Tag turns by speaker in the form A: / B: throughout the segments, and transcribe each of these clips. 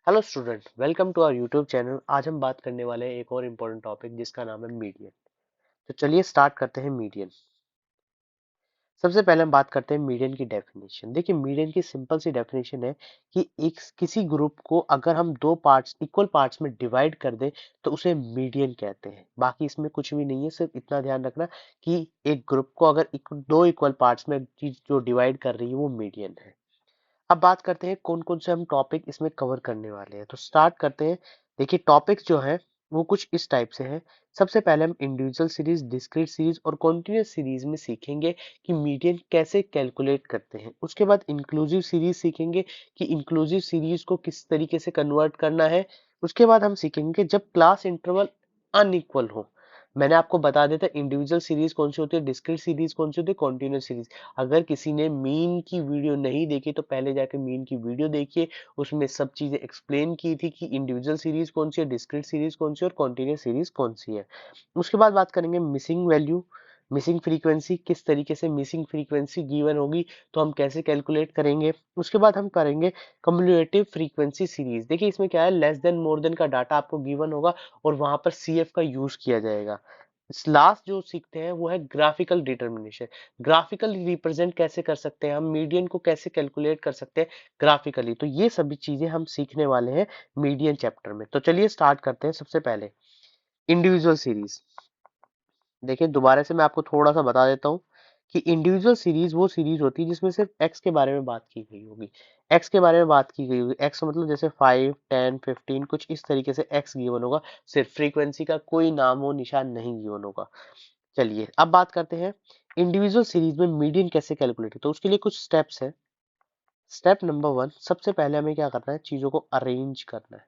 A: Hello student, welcome to our YouTube channel. आज हम बात करने वाले हैं एक और इम्पोर्टेंट टॉपिक जिसका नाम है मीडियन। तो चलिए स्टार्ट करते हैं मीडियन। सबसे पहले हम बात करते हैं मीडियन की डेफिनेशन। देखिए, मीडियन की सिंपल सी डेफिनेशन है कि एक किसी ग्रुप को अगर हम दो पार्ट्स इक्वल पार्ट्स में डिवाइड कर दें तो उसे मीडियन कहते हैं। बाकी इसमें कुछ भी नहीं है, सिर्फ इतना ध्यान रखना कि एक ग्रुप को अगर दो इक्वल पार्ट्स में चीज जो डिवाइड कर रही है वो मीडियन है। अब बात करते हैं कौन कौन से हम टॉपिक इसमें कवर करने वाले हैं। तो स्टार्ट करते हैं। देखिए, टॉपिक्स जो है वो कुछ इस टाइप से हैं। सबसे पहले हम इंडिविजुअल सीरीज, डिस्क्रीट सीरीज और कॉन्टिन्यूअस सीरीज में सीखेंगे कि मीडियन कैसे कैलकुलेट करते हैं। उसके बाद इंक्लूसिव सीरीज सीखेंगे कि इंक्लूसिव सीरीज को किस तरीके से कन्वर्ट करना है। उसके बाद हम सीखेंगे जब क्लास इंटरवल अनइक्वल हो। मैंने आपको बता देता इंडिविजुअल सीरीज कौन सी होती है, डिस्क्रीट सीरीज कौन सी होती है, कॉन्टिन्यूअस सीरीज। अगर किसी ने मीन की वीडियो नहीं देखी तो पहले जाके मीन की वीडियो देखिए, उसमें सब चीजें एक्सप्लेन की थी कि इंडिविजुअल सीरीज कौन सी है, डिस्क्रीट सीरीज कौन सी है और कॉन्टिन्यूअस सीरीज कौन सी है। उसके बाद बात करेंगे मिसिंग वैल्यू, मिसिंग फ्रीक्वेंसी, किस तरीके से मिसिंग फ्रीक्वेंसी गिवन होगी तो हम कैसे कैलकुलेट करेंगे। उसके बाद हम करेंगे कम्युलेटिव फ्रीक्वेंसी सीरीज। देखिए, इसमें क्या है, लेस देन मोर देन का डाटा आपको गिवन होगा और वहां पर सीएफ का यूज किया जाएगा। लास्ट जो सीखते हैं वो है ग्राफिकल डिटर्मिनेशन। ग्राफिकल रिप्रेजेंट कैसे कर सकते हैं हम, मीडियन को कैसे कैलकुलेट कर सकते हैं ग्राफिकली। तो ये सभी चीजें हम सीखने वाले हैं मीडियन चैप्टर में। तो चलिए स्टार्ट करते हैं। सबसे पहले इंडिविजुअल सीरीज। देखिए, दोबारा से मैं आपको थोड़ा सा बता देता हूँ कि इंडिविजुअल सीरीज वो सीरीज होती है जिसमें सिर्फ एक्स के बारे में बात की गई होगी। एक्स के बारे में बात की गई होगी, एक्स मतलब जैसे 5, 10, 15 कुछ इस तरीके से एक्स गिवन होगा। सिर्फ फ्रीक्वेंसी का कोई नाम वो निशान नहीं गिवन होगा। चलिए अब बात करते हैं इंडिविजुअल सीरीज में मीडियन कैसे कैलकुलेट है। तो उसके लिए कुछ स्टेप्स है। स्टेप नंबर 1, सबसे पहले हमें क्या करना है, चीजों को अरेंज करना है।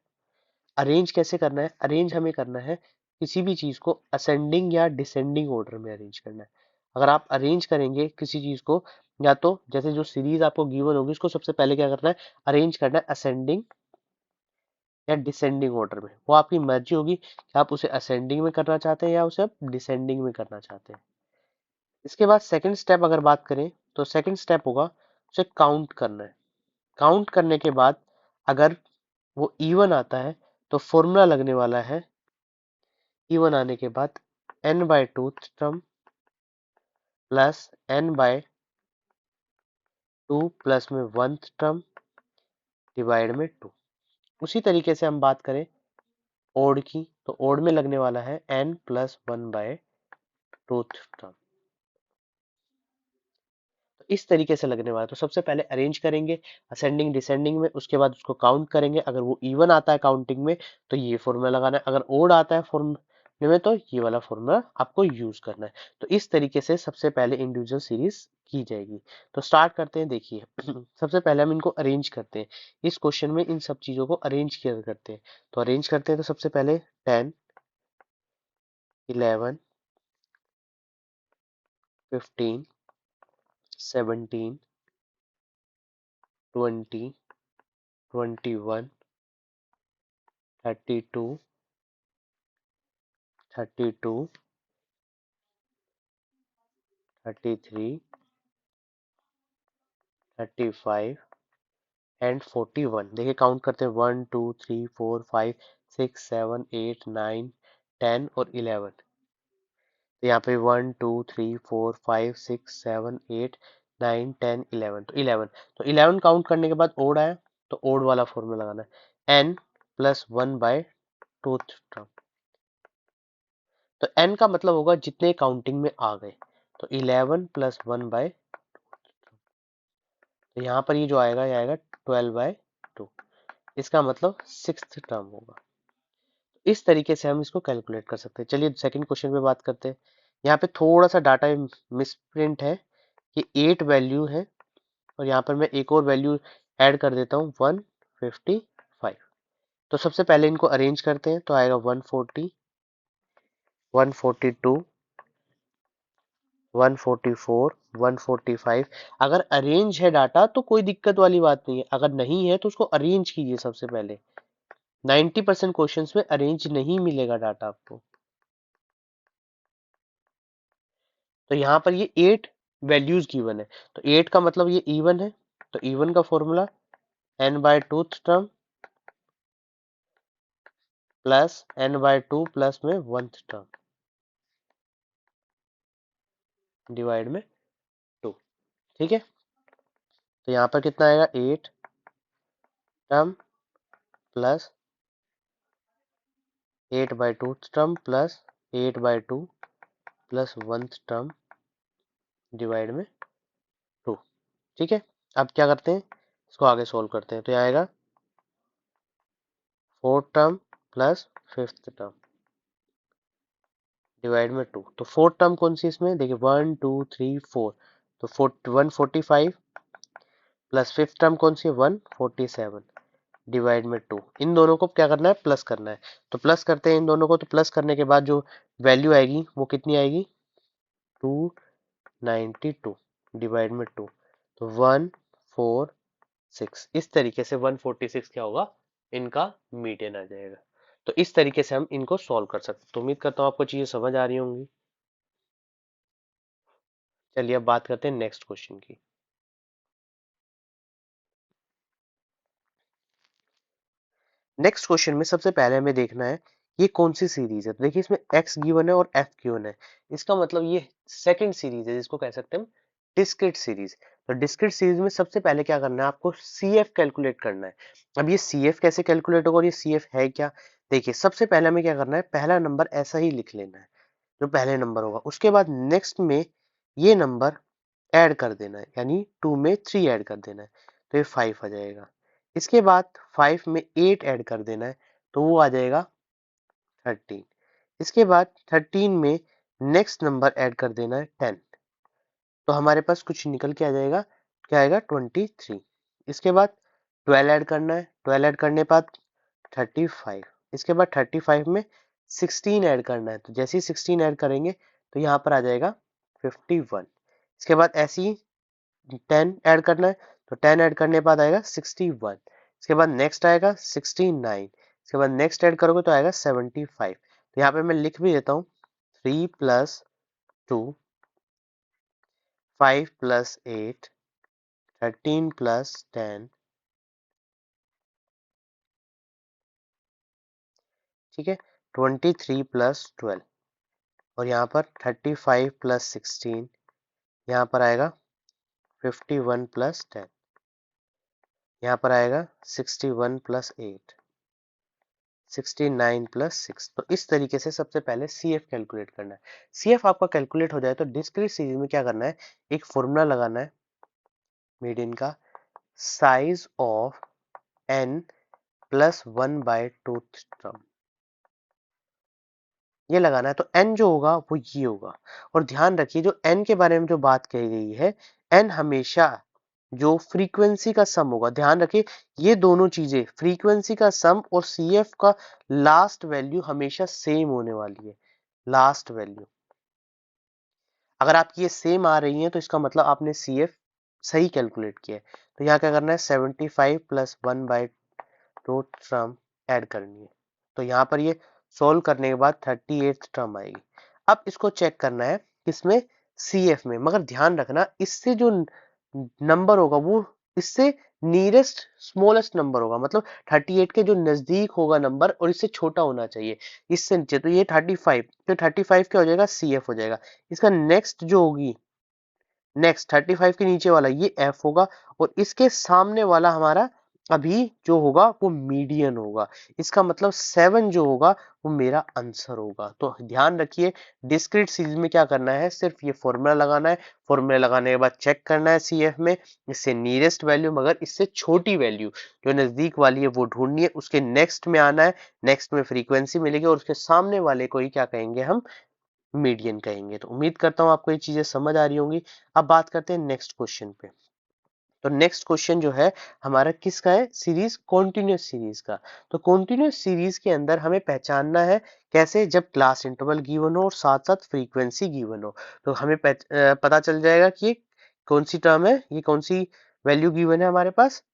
A: अरेंज कैसे करना है, अरेंज हमें करना है किसी भी चीज को असेंडिंग या डिसेंडिंग ऑर्डर में अरेंज करना है। अगर आप अरेंज करेंगे किसी चीज को, या तो जैसे जो सीरीज आपको गिवन होगी उसको सबसे पहले क्या करना है, अरेंज करना है असेंडिंग या डिसेंडिंग ऑर्डर में। वो आपकी मर्जी होगी कि आप उसे असेंडिंग में करना चाहते हैं या उसे आप डिसेंडिंग में करना चाहते हैं। इसके बाद सेकंड स्टेप अगर बात करें तो सेकंड स्टेप होगा उसे काउंट करना है। काउंट करने के बाद अगर वो इवन आता है तो फॉर्मूला लगने वाला है, इवन आने के बाद n/2 term plus n/2 plus में 1th टर्म डिवाइड में 2। उसी तरीके से हम बात करें ओड की, तो ओड में लगने वाला है n प्लस 1/2 टर्म। तो इस तरीके से लगने वाला है। तो सबसे पहले अरेंज करेंगे असेंडिंग डिसेंडिंग में, उसके बाद उसको काउंट करेंगे। अगर वो इवन आता है काउंटिंग में तो ये फॉर्मूला लगाना है, अगर ओड आता है फॉर्मूले में तो ये वाला फॉर्मूला आपको यूज करना है। तो इस तरीके से सबसे पहले इंडिविजुअल सीरीज की जाएगी। तो स्टार्ट करते हैं। देखिए सबसे पहले हम इनको अरेंज करते हैं। इस क्वेश्चन में इन सब चीजों को अरेंज किया करते हैं। तो अरेंज करते हैं तो सबसे पहले 10, 11, 15, 17, 20, 21, 32, 32, 33, 35 एंड 41। देखिए काउंट करते हैं 1 2 3 4 5 6 7 8 9 10 और 11। तो यहाँ पे 1 2 3 4 5 6 7 8 9 10 11, तो 11। तो 11 काउंट करने के बाद ओड आया तो ओड वाला फॉर्मूला लगाना है n प्लस 1/2 टर्म। तो n का मतलब होगा जितने काउंटिंग में आ गए। तो 11 प्लस 1/, तो यहाँ पर ये जो आएगा ये आएगा 12/2। इसका मतलब 6th टर्म होगा। इस तरीके से हम इसको कैलकुलेट कर सकते हैं। चलिए सेकंड क्वेश्चन पे बात करते हैं। यहाँ पे थोड़ा सा डाटा मिसप्रिंट है कि 8 वैल्यू है और यहाँ पर मैं एक और वैल्यू ऐड कर देता हूँ 155। तो सबसे पहले इनको अरेंज करते हैं तो आएगा 140, 142, 144, 145। अगर अरेंज है डाटा तो कोई दिक्कत वाली बात नहीं है, अगर नहीं है तो उसको अरेंज कीजिए सबसे पहले। 90% क्वेश्चन में अरेंज नहीं मिलेगा डाटा आपको। तो यहाँ पर ये 8 वैल्यूज गिवन है, तो 8 का मतलब ये इवन है। तो इवन का formula n/2 term plus n/2 plus में 1th टर्म डिवाइड में 2। ठीक है, तो यहाँ पर कितना आएगा 8 term plus 8/2 term plus 8/2 plus 1th term divide में 2। ठीक है, अब क्या करते हैं, इसको आगे सोल्व करते हैं। तो यहाँ आएगा 4 term plus 5th term divide में 2। तो 4 टर्म कौन सी इसमें देखिए 1 2 3 4, तो 145 प्लस 5th टर्म कौन सी है 147 डिवाइड में 2। इन दोनों को क्या करना है, प्लस करना है। तो प्लस करते हैं इन दोनों को, तो प्लस करने के बाद जो वैल्यू आएगी वो कितनी आएगी 292 डिवाइड में 2, तो 146। इस तरीके से 146 क्या होगा, इनका मीडियन आ जाएगा। तो इस तरीके से हम इनको सॉल्व कर सकते हैं। तो उम्मीद करता हूँ आपको चीजें समझ आ रही होंगी। चलिए अब बात करते हैं नेक्स्ट क्वेश्चन की। नेक्स्ट क्वेश्चन में सबसे पहले हमें देखना है ये कौन सी सीरीज है। तो देखिए इसमें x गिवन है और f गिवन है, इसका मतलब ये सेकंड सीरीज है जिसको कह सकते हैं हम डिस्क्रीट सीरीज। तो डिस्क्रीट सीरीज में सबसे पहले क्या करना है, आपको CF कैलकुलेट करना है। अब ये CF कैसे कैलकुलेट होगा और ये CF है क्या, देखिए सबसे पहले हमें क्या करना है, पहला नंबर ऐसा ही लिख लेना है जो पहले नंबर होगा, उसके बाद नेक्स्ट में ये नंबर ऐड कर देना है, यानी 2 में 3 ऐड कर देना है, तो ये 5 आ जाएगा। इसके बाद 5 में 8 ऐड कर देना है, तो वो आ जाएगा 13। इसके बाद 13 में नेक्स्ट नंबर ऐड कर देना है 10, तो हमारे पास कुछ निकल के आ जाएगा, क्या आएगा 23। इसके बाद 12 ऐड करना है, 12 ऐड करने के बाद 35। इसके बाद 35 में 16 ऐड करना है, तो जैसे ही 16 ऐड करेंगे तो यहाँ पर आ जाएगा 51। इसके बाद ऐसे ही 10 ऐड करना है, तो 10 ऐड करने के बाद आएगा 61। इसके बाद नेक्स्ट आएगा 69। इसके बाद नेक्स्ट ऐड करोगे तो आएगा 75। तो यहाँ पे मैं लिख भी देता हूँ 3 प्लस 2 5 प्लस 8 13 प्लस 10। ठीक है, 23 प्लस 12 और यहाँ पर 35 प्लस 16, यहाँ पर आएगा 51 प्लस 10, यहाँ पर आएगा 61 प्लस 8 69 प्लस 6। तो इस तरीके से सबसे पहले CF कैलकुलेट करना है। CF आपका कैलकुलेट हो जाए तो डिस्क्रीट सीरीज में क्या करना है, एक फॉर्मूला लगाना है मीडियन का, size of n plus 1/2 term, ये लगाना है। तो n जो होगा वो ये होगा, और ध्यान रखिए जो n के बारे में जो बात कही गई है, n हमेशा जो फ्रीक्वेंसी का सम होगा, ध्यान रखिए ये दोनों चीजें फ्रीक्वेंसी का सम और CF का लास्ट वैल्यू हमेशा सेम होने वाली है। लास्ट वैल्यू अगर आपकी ये सेम आ रही है तो इसका मतलब आपने CF सही कैलकुलेट किया है। तो यहाँ क्या करना है 75 प्लस 1/2 टर्म ऐड करनी है, तो यहाँ पर ये सोल्व करने के बाद 38th टर्म आएगी। अब इसको चेक करना है किसमें, CF में, मगर ध्यान रखना इससे जो नंबर होगा वो इससे नियरेस्ट स्मॉलेस्ट नंबर होगा, मतलब 38 के जो नजदीक होगा नंबर और इससे छोटा होना चाहिए, इससे नीचे। तो ये 35, तो 35 क्या हो जाएगा CF हो जाएगा। इसका नेक्स्ट जो होगी, नेक्स्ट 35 के नीचे वाला ये F होगा, और इसके सामने वाला हमारा अभी जो होगा वो मीडियन होगा। इसका मतलब 7 जो होगा वो मेरा आंसर होगा। तो ध्यान रखिए डिस्क्रीट सीरीज में क्या करना है, सिर्फ ये फॉर्मूला लगाना है, फॉर्मूला लगाने के बाद चेक करना है CF में इससे नियरेस्ट वैल्यू, मगर इससे छोटी वैल्यू जो नजदीक वाली है वो ढूंढनी है, उसके नेक्स्ट में आना है, नेक्स्ट में फ्रीक्वेंसी मिलेगी और उसके सामने वाले को ही क्या कहेंगे हम, मीडियन कहेंगे। तो उम्मीद करता हूँ आपको ये चीजें समझ आ रही होंगी। अब बात करते हैं नेक्स्ट क्वेश्चन पे। तो नेक्स्ट क्वेश्चन जो है हमारा किसका है, सीरीज कॉन्टिन्यूस सीरीज का। तो कॉन्टिन्यूस सीरीज के अंदर हमें पहचानना है कैसे, जब क्लास इंटरवल गिवन हो और साथ साथ फ्रीक्वेंसी गिवन हो, तो हमें पता चल जाएगा कि ये कौन सी टर्म है, ये कौन सी वैल्यू गिवन है हमारे पास,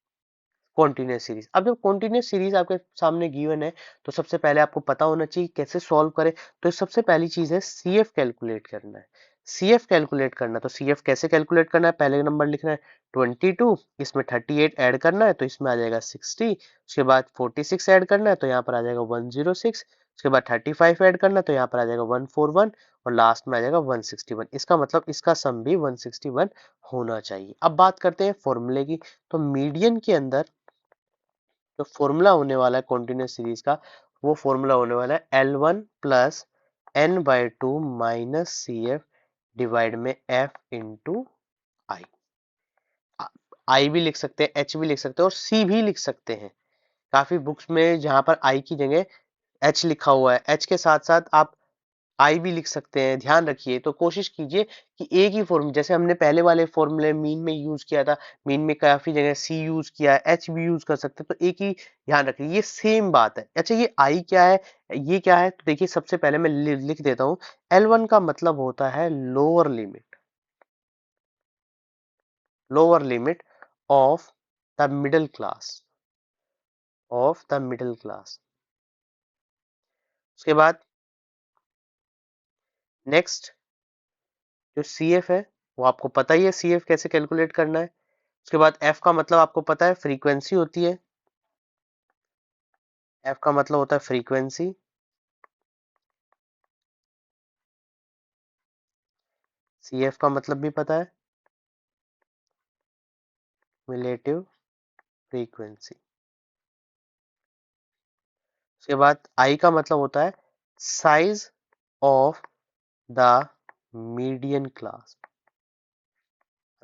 A: कॉन्टिन्यूस सीरीज। अब जब कॉन्टिन्यूस सीरीज आपके सामने गिवन है तो सबसे पहले आपको पता होना चाहिए कैसे सॉल्व करें। तो सबसे पहली चीज है CF कैलकुलेट करना है। सी एफ कैलकुलेट करना, तो सी एफ कैसे कैलकुलेट करना है, पहले नंबर लिखना है 22, इसमें 38 ऐड करना है तो इसमें आ जाएगा 60, उसके बाद 46 ऐड करना है तो यहाँ पर आ जाएगा 106, उसके बाद 35 ऐड करना है तो यहाँ पर आ जाएगा 141 और लास्ट में आ जाएगा 161। इसका मतलब इसका सम भी 161 होना चाहिए। अब बात करते हैं फॉर्मूले की। तो मीडियन के अंदर जो फॉर्मूला होने वाला है कॉन्टिन्यूस सीरीज का, वो फॉर्मूला होने वाला है L1 plus N by two minus C F divide में एफ इंटू आई। आई भी लिख सकते हैं, एच भी लिख सकते हैं और सी भी लिख सकते हैं। काफी बुक्स में जहां पर आई की जगह एच लिखा हुआ है, एच के साथ साथ आप आई भी लिख सकते हैं, ध्यान रखिए। तो कोशिश कीजिए कि एक ही फॉर्मूले, जैसे हमने पहले वाले फॉर्मूले मीन में यूज किया था, मीन में काफी जगह सी यूज किया है, एच भी यूज कर सकते हैं, तो एक ही ध्यान रखिए, ये सेम बात है। अच्छा ये आई क्या है, ये क्या है, तो देखिए सबसे पहले मैं लिख देता हूँ। L1 का मतलब होता है lower limit of the middle class, उसके बाद नेक्स्ट जो सी एफ है, वो आपको पता ही है सी एफ कैसे कैलकुलेट करना है। उसके बाद एफ का मतलब आपको पता है फ्रीक्वेंसी होती है, एफ का मतलब होता है फ्रीक्वेंसी। सी एफ का मतलब भी पता है, रिलेटिव फ्रीक्वेंसी। उसके बाद आई का मतलब होता है size of the median class.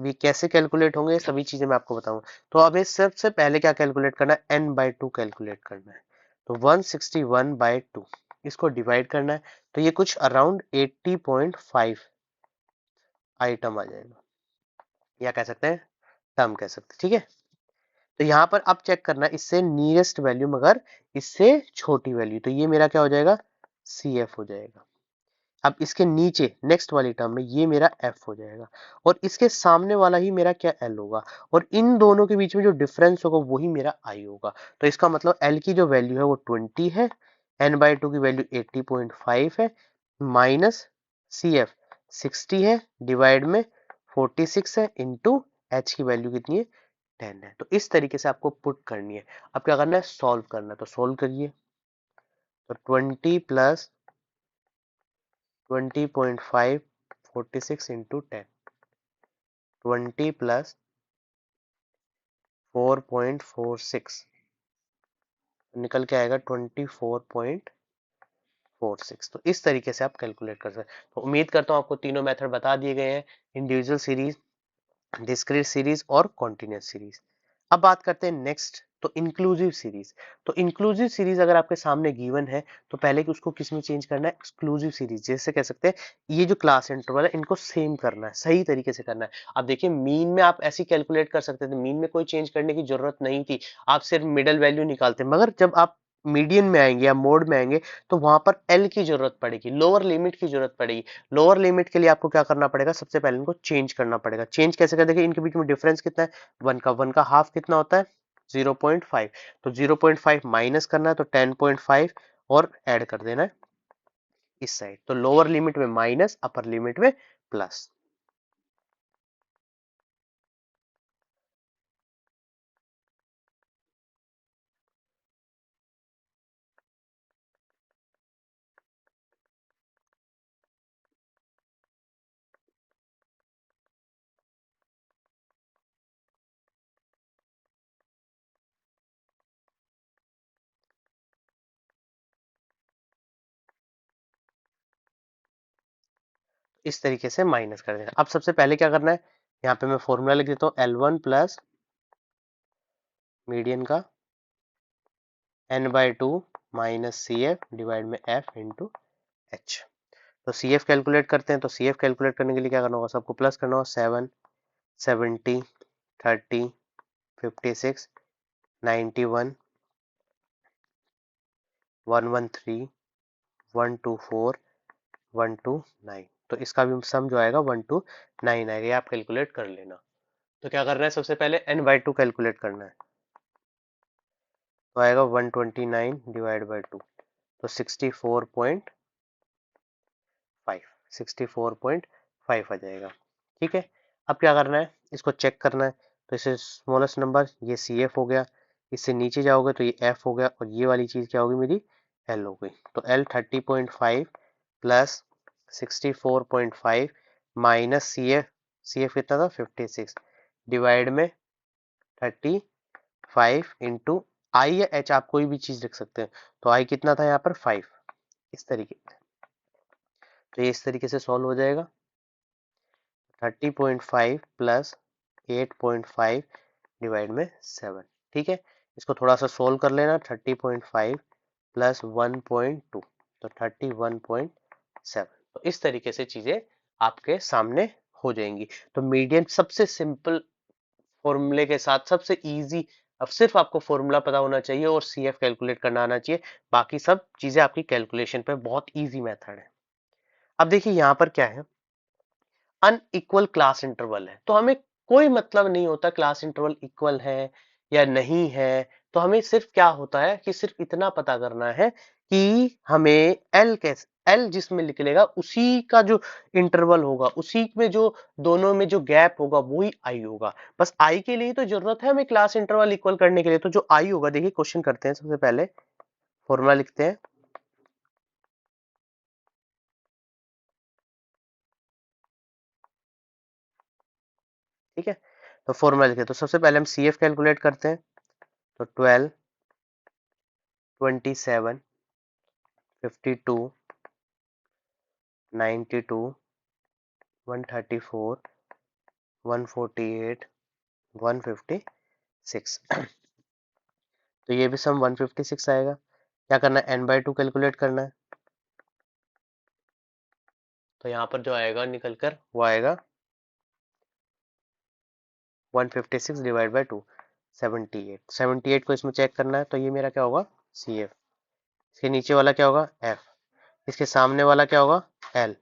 A: अब ये कैसे कैलकुलेट होंगे, सभी चीजें मैं आपको बताऊंगा। तो अब इस सबसे पहले क्या कैलकुलेट करना है, एन बाई टू कैलकुलेट करना है। तो 161/2 इसको डिवाइड करना है, तो ये कुछ अराउंड 80.5 आइटम आ जाएगा, या कह सकते हैं टर्म कह सकते हैं, ठीक है। तो यहाँ पर अब चेक करना है इससे नियरेस्ट वैल्यू, मगर इससे छोटी वैल्यू, तो ये मेरा क्या हो जाएगा, सी एफ हो जाएगा। अब इसके नीचे नेक्स्ट वाली टर्म में ये मेरा एफ हो जाएगा और इसके सामने वाला ही मेरा क्या एल होगा, और इन दोनों के बीच में जो डिफरेंस होगा वही मेरा आई होगा। तो इसका मतलब एल की जो वैल्यू है वो 20 है, एन बाई टू की वैल्यू 80.5 है, माइनस सी एफ 60 है, डिवाइड में 46 है, इंटू एच की वैल्यू कितनी है 10 है। तो इस तरीके से आपको पुट करनी है। अब क्या करना है, सॉल्व करना है, तो सॉल्व करिए। तो 20 प्लस 20.5 46 इंटू 10, 20 प्लस 4.46 निकल के आएगा 24.46। तो इस तरीके से आप कैलकुलेट कर सकते हैं। तो उम्मीद करता हूँ आपको तीनों मेथड बता दिए गए हैं, इंडिविजुअल सीरीज, डिस्क्रीट सीरीज और कॉन्टिन्यूस सीरीज। अब बात करते हैं नेक्स्ट, तो इंक्लूसिव सीरीज। तो इंक्लूसिव सीरीज अगर आपके सामने गिवन है तो पहले कि उसको किस में चेंज करना है, एक्सक्लूसिव सीरीज, जैसे कह सकते हैं ये जो क्लास इंटरवल है इनको सेम करना है, सही तरीके से करना है। अब देखिए मीन में आप ऐसी कैलकुलेट कर सकते थे, मीन में कोई चेंज करने की जरूरत नहीं थी, आप सिर्फ मिडल वैल्यू निकालते, मगर जब आप मीडियन में आएंगे या मोड में आएंगे तो वहां पर एल की जरूरत पड़ेगी, लोअर लिमिट की जरूरत पड़ेगी। लोअर लिमिट के लिए आपको क्या करना पड़ेगा, सबसे पहले इनको चेंज करना पड़ेगा। चेंज कैसे कर, देखिए इनके बीच में डिफरेंस कितना है, वन का हाफ कितना होता है 0.5, तो 0.5 माइनस करना है, तो 10.5 और ऐड कर देना है इस साइड। तो लोअर लिमिट में माइनस, अपर लिमिट में प्लस। इस तरीके से माइनस कर देना। अब सबसे पहले क्या करना है, यहाँ पे मैं फॉर्मूला लिख देता हूँ, L1 प्लस मीडियन का n by two minus C F divide में एफ इंटू एच। तो सी एफ कैलकुलेट करते हैं, तो सी एफ कैलकुलेट करने के लिए क्या करना होगा, सबको प्लस करना होगा, 7 70 30 56 91 113 124 129। तो इसका भी सम जो आएगा 129 आएगा, ये आप कैलकुलेट कर लेना। तो क्या करना है, सबसे पहले n बाई टू कैलकुलेट करना है, तो आएगा 129 डिवाइड बाई टू, तो 64.5 5 आ जाएगा। ठीक है, अब क्या करना है, इसको चेक करना है। तो इसे स्मॉलेस्ट नंबर ये CF हो गया, इससे नीचे जाओगे तो ये F हो गया, और ये वाली चीज क्या होगी मेरी, L हो गई। तो L 30.5 plus 64.5 minus CF, CF कितना था 56, डिवाइड में 35 इंटू आई या एच, आप कोई भी चीज लिख सकते हैं। तो आई कितना था यहाँ पर 5, इस तरीके। तो ये इस तरीके से सॉल्व हो जाएगा। 30.5 प्लस 8.5 डिवाइड में 7। ठीक है, इसको थोड़ा सा सोल्व कर लेना। 30.5 प्लस 1.2 तो 31.7। तो इस तरीके से चीजें आपके सामने हो जाएंगी। तो मीडियन सबसे सिंपल फॉर्मूले के साथ सबसे इजी, अब सिर्फ आपको फॉर्मूला पता होना चाहिए और CF कैलकुलेट करना आना चाहिए, बाकी सब चीजें आपकी कैलकुलेशन पे बहुत इजी मेथड है। अब देखिए यहाँ पर क्या है, अनइक्वल क्लास इंटरवल है, तो हमें कोई मतलब नहीं होता क्लास इंटरवल इक्वल है या नहीं है। तो हमें सिर्फ क्या होता है कि सिर्फ इतना पता करना है कि हमें एल कैसे, एल जिसमें निकलेगा उसी का जो इंटरवल होगा, उसी में जो दोनों में जो गैप होगा वही आई होगा। बस आई के लिए तो जरूरत है हमें क्लास इंटरवल इक्वल करने के लिए। तो जो आई होगा, देखिए क्वेश्चन करते हैं, सबसे पहले फॉर्मूला लिखते हैं। ठीक है, तो फॉर्मूला लिखते हैं। तो सबसे पहले हम CF कैलकुलेट करते हैं। तो 12, 27, 52, 92, 134, 148, 156। तो ये भी सम 156 आएगा। क्या करना है, n/2 कैलकुलेट करना है। तो यहाँ पर जो आएगा निकल कर वो आएगा 156 डिवाइड बाई 2, 78। 78 को इसमें चेक करना है, तो ये मेरा क्या होगा, CF। इसके नीचे वाला क्या होगा, F। इसके सामने वाला क्या होगा, L।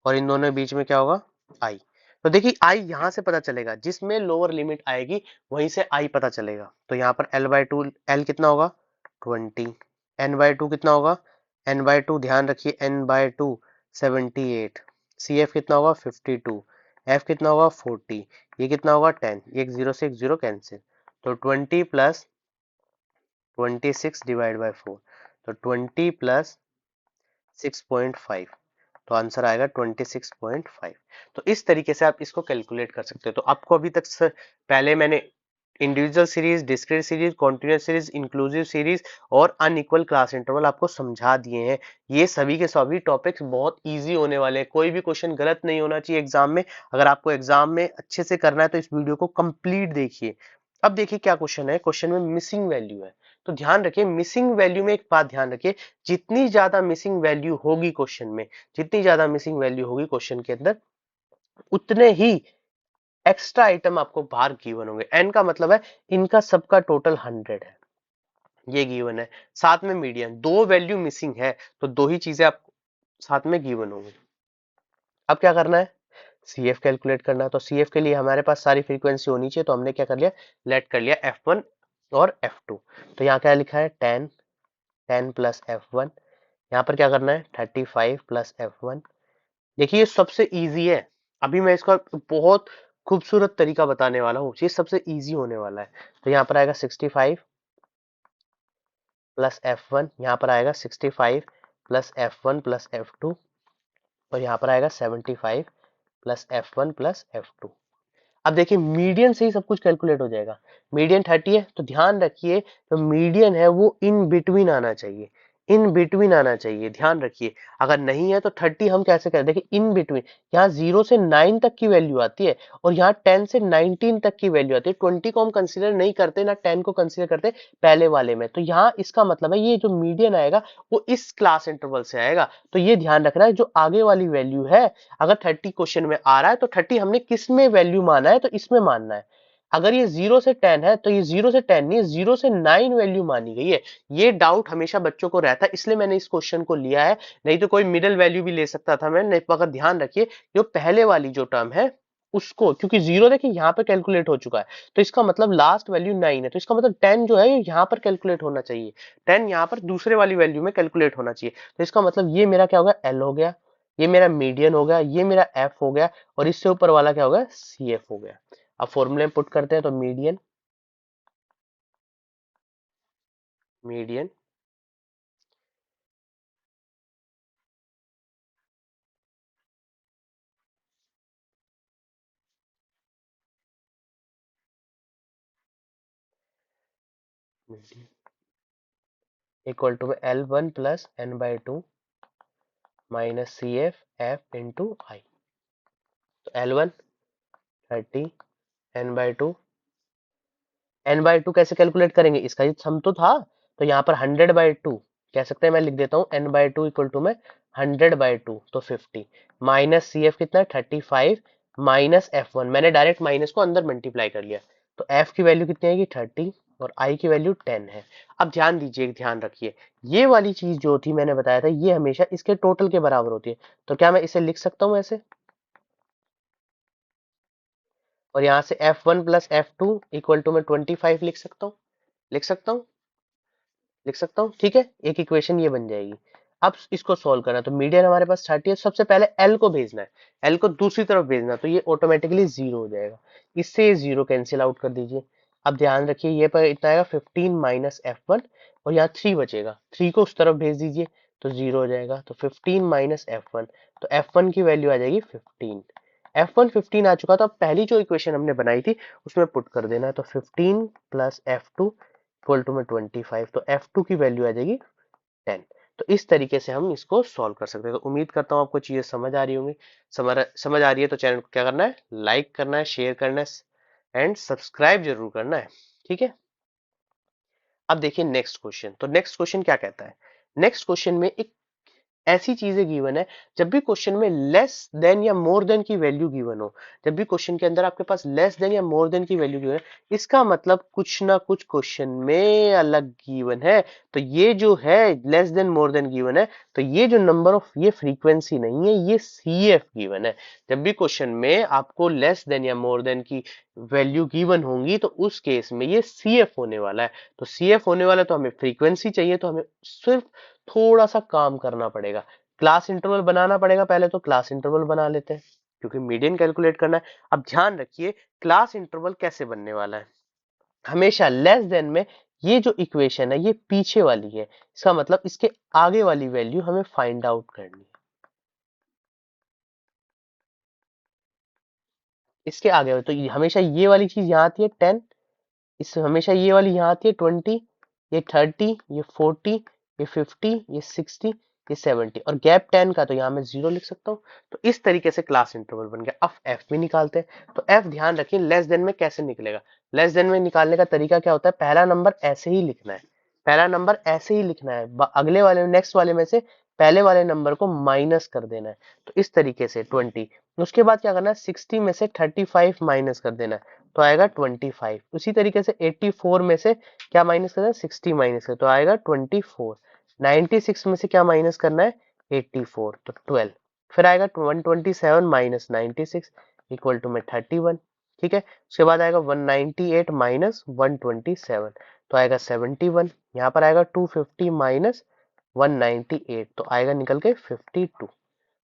A: और इन दोनों के बीच में क्या होगा, I। तो देखिए I यहां से पता चलेगा, जिसमें लोअर लिमिट आएगी वहीं से I पता चलेगा। तो यहाँ पर L/2, L कितना होगा 20, n/2 कितना होगा, n/2 ध्यान रखिए, n/2 78, CF कितना होगा 52, F कितना होगा 40, ये कितना होगा 10, एक जीरो से एक जीरो कैंसिल। तो 20 प्लस 26 डिवाइड बाई 4, तो 20 प्लस 6.5, तो आंसर आएगा 26.5। तो इस तरीके से आप इसको कैलकुलेट कर सकते हो। तो आपको अभी तक पहले मैंने individual series, discrete series, continuous series, inclusive series और अनइक्वल क्लास इंटरवल आपको समझा दिए हैं। ये सभी के सभी टॉपिक्स बहुत इजी होने वाले हैं, कोई भी क्वेश्चन गलत नहीं होना चाहिए एग्जाम में। अगर आपको एग्जाम में अच्छे से करना है तो इस वीडियो को कंप्लीट देखिए। अब देखिए क्या क्वेश्चन है, क्वेश्चन में मिसिंग वैल्यू है। तो ध्यान रखिए, मिसिंग वैल्यू में एक बात ध्यान रखिए, जितनी ज्यादा मिसिंग वैल्यू होगी क्वेश्चन में, जितनी ज्यादा मिसिंग वैल्यू होगी क्वेश्चन के अंदर, उतने ही एक्स्ट्रा आइटम आपको बाहर गिवन होंगे। एन का मतलब है इनका सबका टोटल 100 है, ये गिवन है। साथ में मीडियन, दो वैल्यू मिसिंग है, तो दो ही चीजें आपको साथ में गिवन होंगी। अब क्या करना है, CF कैलकुलेट करना है। तो CF के लिए हमारे पास सारी फ्रीक्वेंसी होनी चाहिए, तो हमने क्या कर लिया, लेट कर लिया F1 और F2। तो यहाँ क्या लिखा है 10, 10 प्लस F1। यहाँ पर क्या करना है 35 प्लस F1। देखिए ये सबसे इजी है, अभी मैं इसका बहुत खूबसूरत तरीका बताने वाला हूँ, ये सबसे इजी होने वाला है। तो यहाँ पर आएगा 65 प्लस F1, यहाँ पर आएगा 65 प्लस F1 प्लस F2, और यहाँ पर आएगा 75 प्लस F1 प्लस F2। अब देखिए मीडियन से ही सब कुछ कैलकुलेट हो जाएगा। मीडियन 30 है, तो ध्यान रखिए जो मीडियन है वो इन बिटवीन आना चाहिए, इन बिटवीन आना चाहिए, ध्यान रखिए। अगर नहीं है तो 30 हम कैसे करें, देखिए इन बिटवीन, यहाँ 0 से 9 तक की वैल्यू आती है और यहाँ 10 से 19 तक की वैल्यू आती है। 20 को हम कंसीडर नहीं करते, ना 10 को कंसीडर करते पहले वाले में। तो यहाँ इसका मतलब है ये जो मीडियन आएगा वो इस क्लास इंटरवल से आएगा। तो ये ध्यान रखना है, जो आगे वाली वैल्यू है, अगर 30 क्वेश्चन में आ रहा है तो 30 हमने किस में वैल्यू माना है, तो इसमें मानना है। अगर ये 0 से 10 है तो ये 0 से 10 नहीं, 0 से 9 वैल्यू मानी गई है। ये डाउट हमेशा बच्चों को रहता है, इसलिए मैंने इस क्वेश्चन को लिया है, नहीं तो कोई मिडिल वैल्यू भी ले सकता था मैं। नहीं, मगर ध्यान रखिए जो पहले वाली जो टर्म है उसको, क्योंकि 0 देखिए यहाँ पे कैलकुलेट हो चुका है, तो इसका मतलब लास्ट वैल्यू 9 है, तो इसका मतलब 10 जो है ये यहाँ पर कैलकुलेट होना चाहिए। 10 यहाँ पर दूसरे वाली वैल्यू में कैलकुलेट होना चाहिए। तो इसका मतलब ये मेरा क्या होगा, एल हो गया। ये मेरा मीडियन हो गया, ये मेरा एफ हो गया, और इससे ऊपर वाला क्या हो गया, सी एफ हो गया। अब फॉर्मूले में पुट करते हैं, तो median, median equal to L one plus N by two minus C F F into I. तो L one 30, N by two, N by two कैसे कैलकुलेट करेंगे, इसका ही सम तो था, तो यहाँ पर 100/2 कह सकते हैं, मैं लिख देता हूँ N by two equal to में 100/2, तो 50 माइनस सी एफ कितना है 35 माइनस एफ वन, मैंने डायरेक्ट माइनस को अंदर मल्टीप्लाई कर लिया, तो एफ की वैल्यू कितनी आएगी 30 और आई की वैल्यू 10 है। अब ध्यान दीजिए, ध्यान रखिए, ये वाली चीज जो थी मैंने बताया था, ये हमेशा इसके टोटल के बराबर होती है, तो क्या मैं इसे लिख सकता हूँ ऐसे, और यहाँ से F1 plus F2 equal to में 25 लिख सकता हूँ, लिख सकता हूँ, लिख सकता हूँ, ठीक है, एक इक्वेशन ये बन जाएगी। अब इसको सॉल्व करना, तो मीडियन हमारे पास 30 है, सबसे पहले L को भेजना है, L को दूसरी तरफ भेजना, तो ये ऑटोमेटिकली जीरो हो जाएगा, इससे ये जीरो कैंसिल आउट कर दीजिए। अब ध्यान रखिए, ये पर इतना आएगा 15 माइनस F1, और यहाँ 3 बचेगा, 3 को उस तरफ भेज दीजिए, तो जीरो हो जाएगा, तो 15 माइनस F1, तो F1 की वैल्यू आ जाएगी 15, F1 15 आ चुका, तो अब पहली जो इक्वेशन हमने बनाई थी उसमें पुट कर देना है, तो 15 प्लस F2 इक्वल टू में 25, तो F2 की वैल्यू आ जाएगी 10। तो इस तरीके से हम इसको सॉल्व कर सकते हैं। तो उम्मीद करता हूँ आपको चीजें समझ आ रही होंगी, समझ आ रही है तो चैनल को क्या करना है, लाइक करना है, शेयर करना है एंड सब्सक्राइब जरूर करना है, ठीक है। अब देखिए नेक्स्ट क्वेश्चन, तो नेक्स्ट क्वेश्चन क्या कहता है, नेक्स्ट क्वेश्चन में एक ऐसी चीजें गिवन है, जब भी क्वेश्चन में लेस देन या मोर देन की वैल्यू गिवन हो, जब भी क्वेश्चन के अंदर आपके पास लेस देन या मोर देन की वैल्यू गिवन है, इसका मतलब कुछ ना कुछ क्वेश्चन में अलग गिवन है। तो ये जो है less than more than given है, तो ये जो नंबर ऑफ, ये फ्रीक्वेंसी नहीं है, ये सी एफ गिवन है। जब भी क्वेश्चन में आपको लेस देन या मोर देन की वैल्यू गिवन होंगी, तो उस केस में ये सी एफ होने वाला है। तो सी एफ होने वाला है, तो हमें फ्रीक्वेंसी चाहिए, तो हमें सिर्फ थोड़ा सा काम करना पड़ेगा, क्लास इंटरवल बनाना पड़ेगा पहले, तो क्लास इंटरवल बना लेते हैं, क्योंकि मीडियन कैलकुलेट करना है। अब ध्यान रखिए, क्लास इंटरवल कैसे बनने वाला है, हमेशा लेस देन में ये जो इक्वेशन है ये पीछे वाली है, इसका मतलब इसके आगे वाली वैल्यू हमें फाइंड आउट करनी है, इसके आगे तो हमेशा ये वाली चीज यहाँ आती है 10, इस हमेशा ये वाली यहाँ आती है 20, ये 30, ये 40, ये 50, ये 60, ये 70, और गैप 10 का तो यहाँ मैं 0 लिख सकता हूँ। तो इस तरीके से क्लास इंटरवल बन गया। अब एफ भी निकालते हैं, तो एफ ध्यान रखिए लेस देन में कैसे निकलेगा, लेस देन में निकालने का तरीका क्या होता है, पहला नंबर ऐसे ही लिखना है, पहला नंबर ऐसे ही लिखना है, अगले वाले नेक्स्ट वाले में से पहले वाले नंबर को माइनस कर देना है, तो इस तरीके से 20, उसके बाद क्या करना है 60 में से 35 माइनस कर देना है, तो आएगा 25, उसी तरीके से 84 में से क्या माइनस करना है 60 माइनस कर, तो आएगा 24, 96 में से क्या माइनस करना है 84, तो 12, फिर आएगा 127 माइनस 96 इक्वल टू में 31, ठीक है। उसके बाद आएगा 198 माइनस 127, तो आएगा 71, यहाँ पर आएगा 250 माइनस 198, तो आएगा निकल के 52,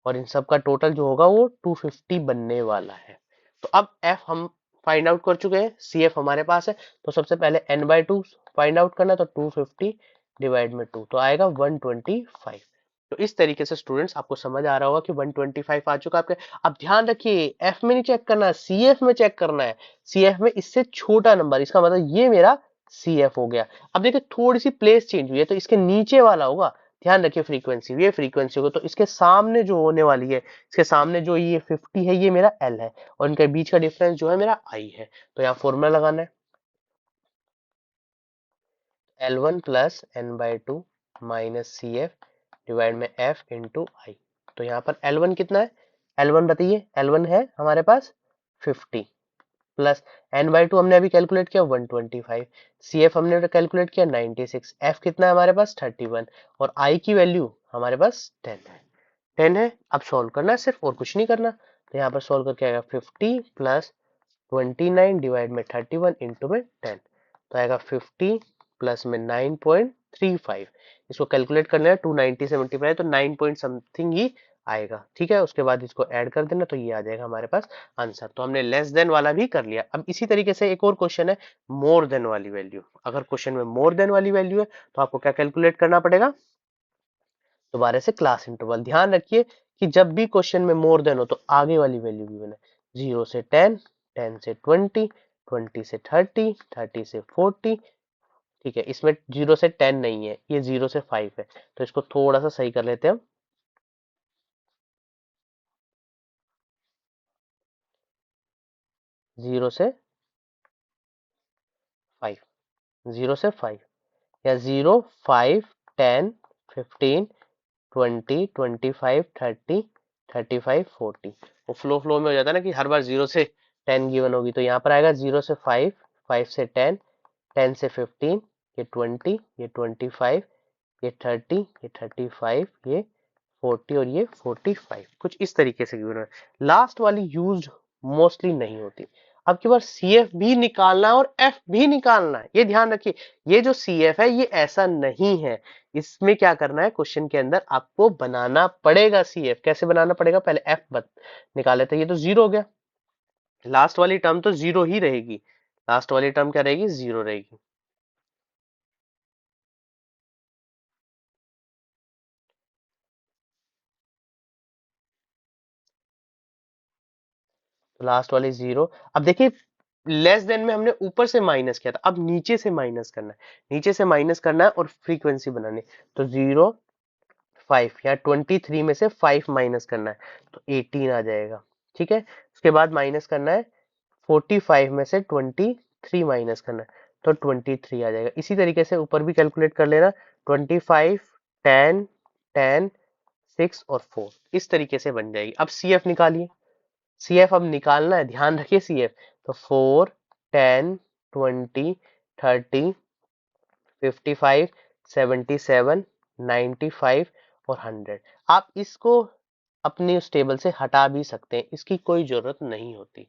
A: और इन सब का टोटल जो होगा वो 250 बनने वाला है। तो अब f हम फाइंड आउट कर चुके हैं, सी एफ हमारे पास है, तो सबसे पहले n/2 फाइंड आउट करना, तो 250 डिवाइड में 2, तो आएगा 125। तो इस तरीके से स्टूडेंट्स आपको समझ आ रहा होगा कि 125 आ चुका आपके। अब ध्यान रखिए, एफ में नहीं चेक करना है, सी एफ में चेक करना है, सी एफ में इससे छोटा नंबर, इसका मतलब ये मेरा सी एफ हो गया। अब देखिए थोड़ी सी प्लेस चेंज हुई है, तो इसके नीचे वाला होगा, ध्यान रखिए फ्रीक्वेंसी, ये फ्रीक्वेंसी होगा, तो इसके सामने जो होने वाली है, इसके सामने जो ये 50 है, ये मेरा एल है, और इनके बीच का डिफरेंस जो है मेरा आई है। तो यहाँ फॉर्मूला लगाना है, L one plus N by two minus C F divide में एफ इंटू आई। तो यहाँ पर एल वन कितना है, एल वन बताइए, एल वन है हमारे पास 50 प्लस एन बाई टू हमने अभी कैलकुलेट किया 125, सी एफ हमने कैलकुलेट किया 96, एफ कितना है हमारे पास 31, और आई की वैल्यू हमारे पास 10 है, 10 है। अब सॉल्व करना है सिर्फ, और कुछ नहीं करना, तो यहाँ पर सॉल्व करके आएगा 50 प्लस 29 डिवाइड में 31 इंटू में 10, तो आएगा 50 प्लस में 9.35, इसको कैलकुलेट करना है 290 से मल्टीप्लाई, तो 9 पॉइंट समथिंग ही आएगा। ठीक है, उसके बाद इसको ऐड कर देना तो ये आ जाएगा हमारे पास आंसर। तो हमने लेस देन वाला भी कर लिया। अब इसी तरीके से एक और क्वेश्चन है मोर देन वाली वैल्यू। अगर क्वेश्चन में मोर देन वाली वैल्यू है तो आपको क्या कैलकुलेट करना पड़ेगा, दोबारा से क्लास इंटरवल। ध्यान रखिए कि जब भी क्वेश्चन में मोर देन हो तो आगे वाली वैल्यू भी बने। 0 से 10, 10 से 20, 20 से 30, 30 से 40। ठीक है, इसमें 0 से 10 नहीं है, ये 0 से 5 है, तो इसको थोड़ा सा सही कर लेते हैं हम। 0 से 5, 0 से 5 या 0, 5, 10, 15, 20, 25, 30, 35, 40। वो फ्लो में हो जाता है ना कि हर बार 0 से 10 गिवन होगी, तो यहाँ पर आएगा 0 से 5, 5 से 10, 10 से 15, ये 20, ये 25, ये 30, ये 35, ये 40 और ये 45। कुछ इस तरीके से गिवन है। लास्ट वाली यूज मोस्टली नहीं होती। अब की बार सी एफ भी निकालना है और एफ भी निकालना है, ये ध्यान रखिए। ये जो सी एफ है ये ऐसा नहीं है, इसमें क्या करना है, क्वेश्चन के अंदर आपको बनाना पड़ेगा सी एफ। कैसे बनाना पड़ेगा, पहले एफ निकाल लेते हैं। ये तो जीरो हो गया, लास्ट वाली टर्म तो जीरो ही रहेगी। लास्ट वाली टर्म क्या रहेगी, जीरो रहेगी। तो लास्ट वाली जीरो। अब देखिए लेस देन में हमने ऊपर से माइनस किया था, अब नीचे से माइनस करना है। नीचे से माइनस करना है और फ्रीक्वेंसी बनानी। तो 0, 5 या 23 में से 5 माइनस करना है तो 18 आ जाएगा। ठीक है, उसके बाद माइनस करना है 45 में से 23 माइनस करना है तो 23 आ जाएगा। इसी तरीके से ऊपर भी कैलकुलेट कर लेना, 25, 10, 10, 6 और 4, इस तरीके से बन जाएगी। अब सी एफ निकालिए। सी एफ अब निकालना है, ध्यान रखिए सी एफ। तो 4, 10, 20, 30, 55, 77, 95 और 100। आप इसको अपनी उस टेबल से हटा भी सकते हैं, इसकी कोई जरूरत नहीं होती।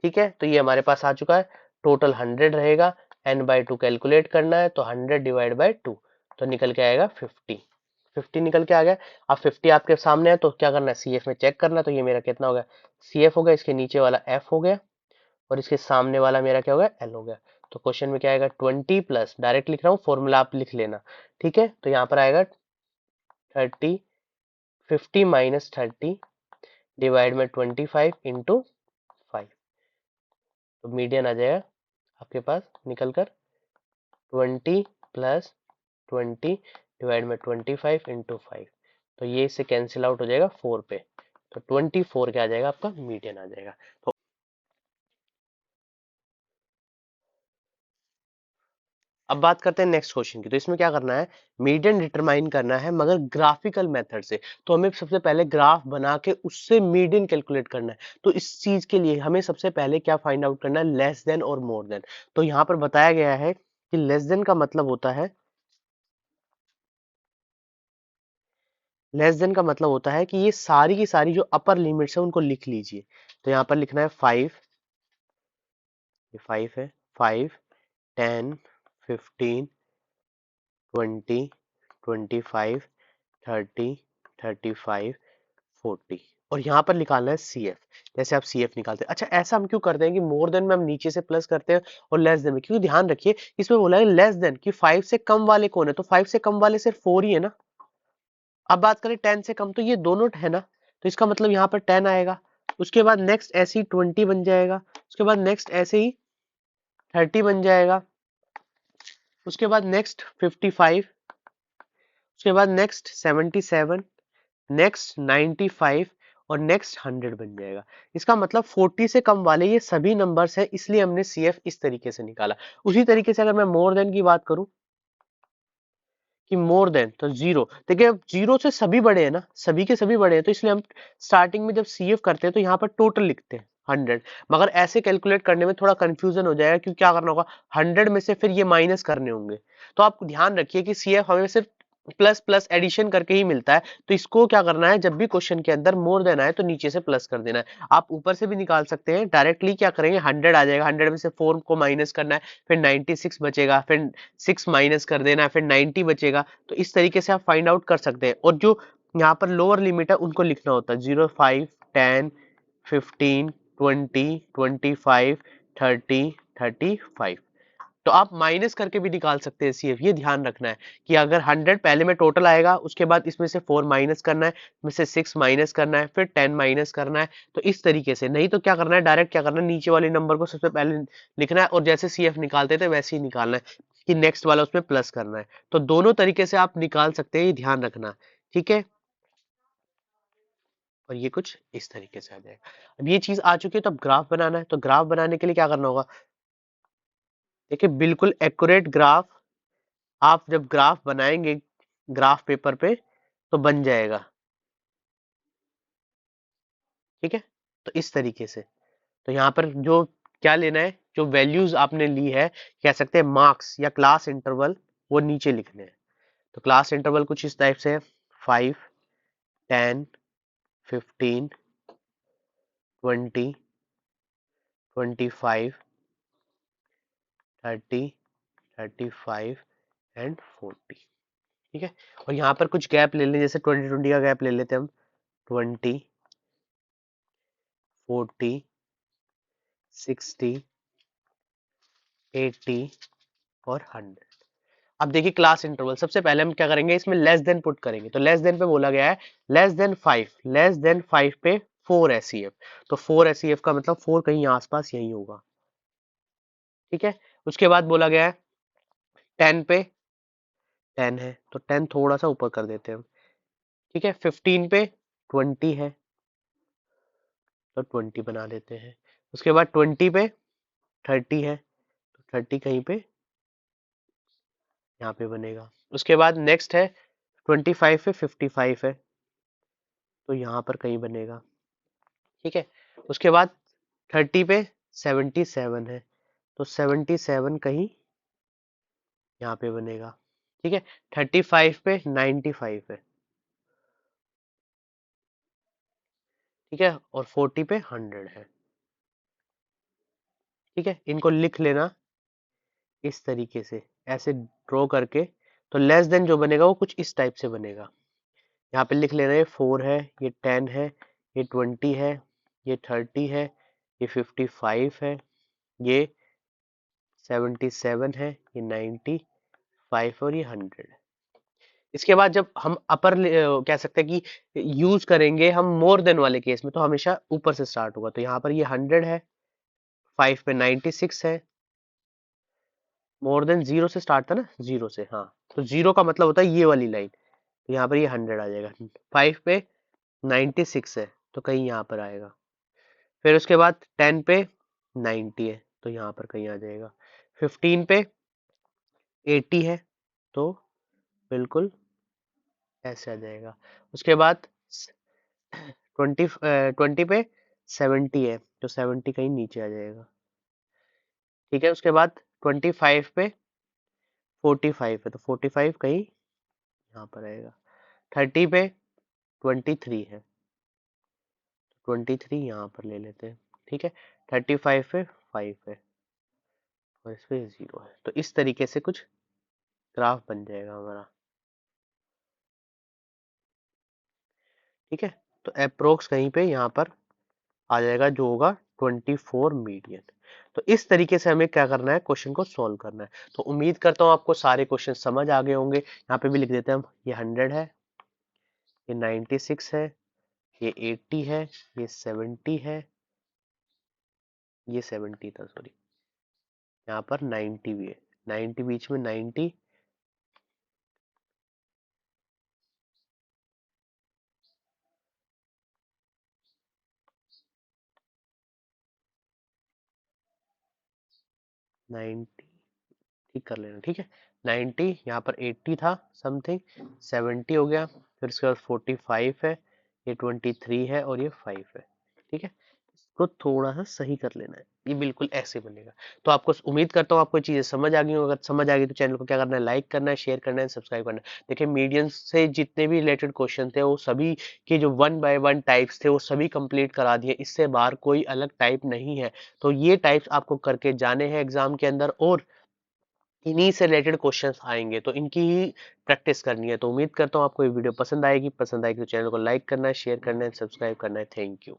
A: ठीक है, तो ये हमारे पास आ चुका है। टोटल 100 रहेगा, n/2 कैलकुलेट करना है तो 100 डिवाइड बाय 2 तो निकल के आएगा 50। 50 निकल के आ गया। अब 50 आपके सामने है तो क्या करना है, सी एफ में चेक करना। तो ये मेरा कितना हो गया, सी एफ हो गया, इसके नीचे वाला एफ हो गया और इसके सामने वाला मेरा क्या हो गया, एल हो गया। तो क्वेश्चन में क्या आएगा, 20 प्लस, डायरेक्ट लिख रहा हूँ, फॉर्मूला आप लिख लेना। ठीक है, तो यहाँ पर आएगा 30, 50 माइनस 30 डिवाइड में 25 इंटू 5। तो मीडियन आ जाएगा आपके पास निकल कर 20 प्लस 20 डिवाइड में 25 इंटू 5। तो ये इससे कैंसिल आउट हो जाएगा 4 पे, तो 24 क्या आ जाएगा, आपका मीडियन आ जाएगा। तो अब बात करते हैं नेक्स्ट क्वेश्चन की। तो इसमें क्या करना है, मीडियन डिटरमाइन करना है मगर ग्राफिकल मेथड से। तो हमें सबसे पहले ग्राफ बना के उससे मीडियन कैलकुलेट करना है। तो इस चीज के लिए हमें सबसे पहले क्या फाइंड आउट करना है, लेस देन और मोर देन। तो यहाँ पर बताया गया है कि लेस देन का मतलब होता है, लेस देन का मतलब होता है कि ये सारी की सारी जो अपर लिमिट्स है उनको लिख लीजिए। तो यहाँ पर लिखना है 5, ये 5 है, 5, 10, 15, 20, 25, 30, 35, 40 और यहाँ पर निकालना है सी एफ। जैसे आप सी एफ निकालते हैं। अच्छा, ऐसा हम क्यों करते हैं कि मोर देन में हम नीचे से प्लस करते हैं और लेस देन में, क्योंकि ध्यान रखिए इसमें बोला है लेस देन कि 5 से कम वाले कौन है, तो 5 से कम वाले सिर्फ 4 ही है ना। अब बात करें 10 से कम, तो ये दोनों है ना, तो इसका मतलब यहाँ पर 10 आएगा। उसके बाद नेक्स्ट ऐसे ही 20 बन जाएगा, उसके बाद नेक्स्ट ऐसे ही 30 बन जाएगा, उसके बाद नेक्स्ट 55, उसके बाद नेक्स्ट 77, नेक्स्ट 95 और नेक्स्ट 100 बन जाएगा। इसका मतलब 40 से कम वाले ये सभी नंबर्स हैं, इसलिए हमने सी एफ इस तरीके से निकाला। उसी तरीके से अगर मैं मोर देन की बात करूं कि मोर देन तो जीरो, देखिए अब जीरो से सभी बड़े हैं ना, सभी के सभी बड़े हैं, तो इसलिए हम स्टार्टिंग में जब सी एफ करते हैं तो यहाँ पर टोटल लिखते हैं 100। मगर ऐसे कैलकुलेट करने में थोड़ा कंफ्यूजन हो जाएगा, क्योंकि क्या करना होगा, 100 में से फिर ये माइनस करने होंगे। तो आप ध्यान रखिए कि सी एफ हमें सिर्फ प्लस प्लस एडिशन करके ही मिलता है। तो इसको क्या करना है, जब भी क्वेश्चन के अंदर मोर देना है तो नीचे से प्लस कर देना है। आप ऊपर से भी निकाल सकते हैं, डायरेक्टली क्या करेंगे, 100 आ जाएगा, 100 में से 4 को माइनस करना है, फिर 96 बचेगा, फिर 6 माइनस कर देना है, फिर 90 बचेगा। तो इस तरीके से आप फाइंड आउट कर सकते हैं। और जो यहाँ पर लोअर लिमिट है उनको लिखना होता है 0, 5, 10, 15, 20, 25, 30, 35। तो आप माइनस करके भी निकाल सकते हैं सीएफ, ये ध्यान रखना है कि अगर 100 पहले में टोटल आएगा, उसके बाद इसमें से 4 माइनस करना है, इसमें से 6 माइनस करना है, फिर 10 माइनस करना है। तो इस तरीके से, नहीं तो क्या करना है, डायरेक्ट क्या करना है, नीचे वाले नंबर को सबसे पहले लिखना है और जैसे सीएफ निकालते थे वैसे ही निकालना है कि नेक्स्ट वाला उसमें प्लस करना है। तो दोनों तरीके से आप निकाल सकते हैं, ये ध्यान रखना। ठीक है, और ये कुछ इस तरीके से आ जाएगा। अब ये चीज आ चुकी है, तो अब ग्राफ बनाना है। तो ग्राफ बनाने के लिए क्या करना होगा, देखिए बिल्कुल एक्यूरेट ग्राफ आप जब ग्राफ बनाएंगे ग्राफ पेपर पे तो बन जाएगा। ठीक है, तो इस तरीके से, तो यहाँ पर जो क्या लेना है, जो वैल्यूज आपने ली है, कह सकते हैं मार्क्स या क्लास इंटरवल, वो नीचे लिखने हैं। तो क्लास इंटरवल कुछ इस टाइप से है, 5, 10, 15, 20, 25, 30, 35 एंड 40। ठीक है, और यहाँ पर कुछ गैप ले लें, जैसे 20 का गैप ले लेते हैं हम, 20, 40, 60, 80 और 100। अब देखिए क्लास इंटरवल, सबसे पहले हम क्या करेंगे, इसमें लेस देन पुट करेंगे। तो लेस देन पे बोला गया है लेस देन 5, लेस देन 5 पे 4 एसईएफ। तो 4 एसईएफ का मतलब 4 कहीं आसपास यही होगा। ठीक है, उसके बाद बोला गया है 10 पे 10 है, तो 10 थोड़ा सा ऊपर कर देते हैं हम। ठीक है, 15 पे 20 है, तो 20 बना देते हैं। उसके बाद 20 पे 30 है, तो 30 कहीं पे यहाँ पे बनेगा। उसके बाद नेक्स्ट है 25 पे 55 है, तो यहाँ पर कहीं बनेगा। ठीक है, उसके बाद 30 पे 77 है, तो 77 कहीं यहाँ पे बनेगा। ठीक है, 35 पे 95 है। ठीक है, और 40 पे 100 है। ठीक है, इनको लिख लेना इस तरीके से, ऐसे ड्रॉ करके। तो लेस देन जो बनेगा वो कुछ इस टाइप से बनेगा। यहाँ पे लिख लेना, ये 4 है, ये 10 है, ये 20 है, ये 30 है, ये 55 है, ये 77 है, ये 95 और ये 100। इसके बाद जब हम अपर कह सकते हैं कि यूज करेंगे हम मोर देन वाले केस में, तो हमेशा ऊपर से स्टार्ट होगा। तो यहाँ पर ये 100 है, 5 पे 96 है, मोर देन जीरो से स्टार्ट था ना, जीरो से, हाँ। तो जीरो का मतलब होता है ये वाली लाइन, तो यहाँ पर ये 100 आ जाएगा। 5 पे 96 है, तो कहीं यहाँ पर आएगा। फिर उसके बाद 10 पे 90 है, तो यहाँ पर कहीं आ जाएगा। 15 पे 80 है, तो बिल्कुल ऐसे आ जाएगा। उसके बाद 20 पे 70 है, तो 70 कहीं नीचे आ जाएगा। ठीक है, उसके बाद 25 पे 45 है, तो 45 कहीं यहाँ पर आएगा। 30 पे 23 है, 23 यहाँ पर ले लेते हैं। ठीक है, 35 पे 5 है और इस पे 0 है। तो इस तरीके से कुछ ग्राफ बन जाएगा हमारा। ठीक है, तो अप्रोक्स कहीं पे यहाँ पर आ जाएगा जो होगा 24 मीडियन। तो इस तरीके से हमें क्या करना है, क्वेश्चन को सॉल्व करना है। तो उम्मीद करता हूँ आपको सारे क्वेश्चन समझ आ गए होंगे। यहाँ पे भी लिख देते हैं हम, ये 100 है, ये 96 है, ये 80 है, ये 70 है, ये 70 था सॉरी, यहाँ पर 90 भी है, 90 बीच में 90, ठीक कर लेना। ठीक है, 90, यहाँ पर 80 था समथिंग, 70 हो गया, फिर उसके बाद 45 है, ये 23 है और ये 5 है। ठीक है, इसको थोड़ा सा सही कर लेना है, ये बिल्कुल ऐसे बनेगा। तो आपको उम्मीद करता हूँ आपको चीजें समझ आ गई हो। अगर समझ आ गई तो चैनल को क्या करना है, लाइक करना है, शेयर करना है, सब्सक्राइब करना है। देखिए मीडियन से जितने भी रिलेटेड क्वेश्चन थे वो सभी के जो 1 बाय 1 टाइप्स थे वो सभी कंप्लीट करा दिए, इससे बाहर कोई अलग टाइप नहीं है। तो ये टाइप्स आपको करके जाने हैं एग्जाम के अंदर। और इन्हीं से रिलेटेड क्वेश्चंस आएंगे, तो इनकी ही प्रैक्टिस करनी है। तो उम्मीद करता हूँ आपको ये वीडियो पसंद आएगी। पसंद आएगी तो चैनल को लाइक करना है, शेयर करना है, सब्सक्राइब करना है। Thank you.